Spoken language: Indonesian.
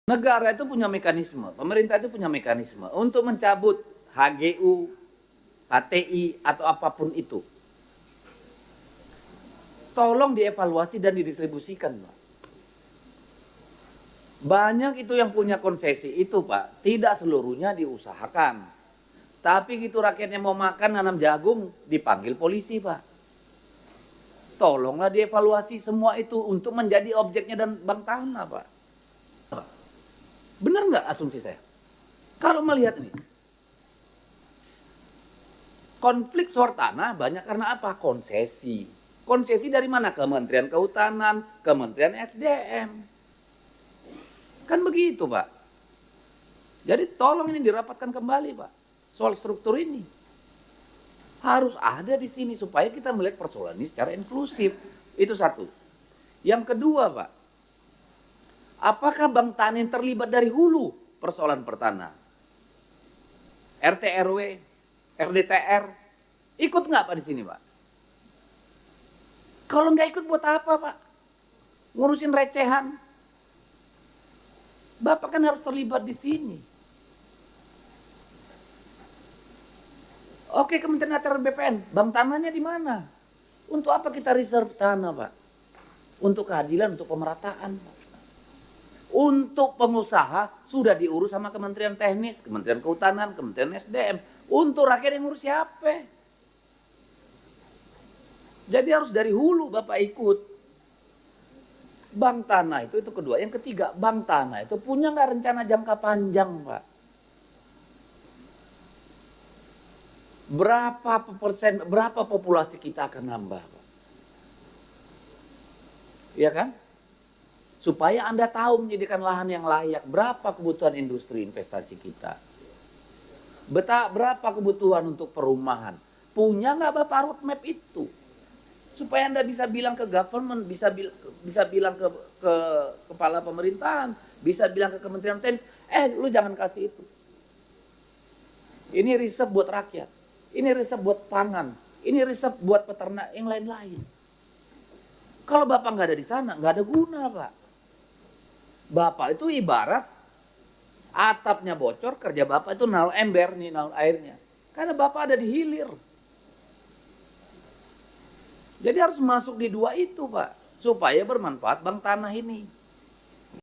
Negara itu punya mekanisme, pemerintah itu punya mekanisme untuk mencabut HGU, HTI, atau apapun itu. Tolong dievaluasi dan didistribusikan, Pak. Banyak itu yang punya konsesi itu, Pak, tidak seluruhnya diusahakan. Tapi gitu rakyatnya mau makan nanam jagung, dipanggil polisi, Pak. Tolonglah dievaluasi semua itu untuk menjadi objeknya dan bank tanah, Pak. Benar nggak asumsi saya? Kalau melihat ini, konflik soal tanah banyak karena apa? Konsesi. Konsesi dari mana? Kementerian Kehutanan, Kementerian SDM. Kan begitu, Pak. Jadi tolong ini dirapatkan kembali, Pak. Soal struktur ini. Harus ada di sini supaya kita melihat persoalan ini secara inklusif. Itu satu. Yang kedua, Pak. Apakah Bank Tanin terlibat dari hulu persoalan pertanahan? RT RW, RDTR, ikut nggak Pak di sini, Pak? Kalau nggak ikut buat apa, Pak? Ngurusin recehan. Bapak kan harus terlibat di sini. Oke, Kementerian ATR BPN, bank tanahnya di mana? Untuk apa kita reserve tanah, Pak? Untuk keadilan, untuk pemerataan, Pak. Untuk pengusaha sudah diurus sama Kementerian Teknis, Kementerian Kehutanan, Kementerian SDM. Untuk rakyat yang ngurus siapa? Jadi harus dari hulu Bapak ikut. Bank tanah itu kedua. Yang ketiga, bank tanah itu punya nggak rencana jangka panjang, Pak? Berapa populasi kita akan nambah, Pak? Iya kan? Supaya Anda tahu menjadikan lahan yang layak, berapa kebutuhan industri investasi kita. Berapa kebutuhan untuk perumahan. Punya nggak Bapak roadmap itu? Supaya Anda bisa bilang ke government, bisa bilang ke kepala pemerintahan, bisa bilang ke Kementerian Teknis, lu jangan kasih itu. Ini riset buat rakyat, ini riset buat pangan, ini riset buat peternak yang lain-lain. Kalau Bapak nggak ada di sana, nggak ada guna, Pak. Bapak itu ibarat atapnya bocor, kerja Bapak itu naruh ember nih, naruh airnya. Karena Bapak ada di hilir. Jadi harus masuk di dua itu, Pak, supaya bermanfaat bank tanah ini.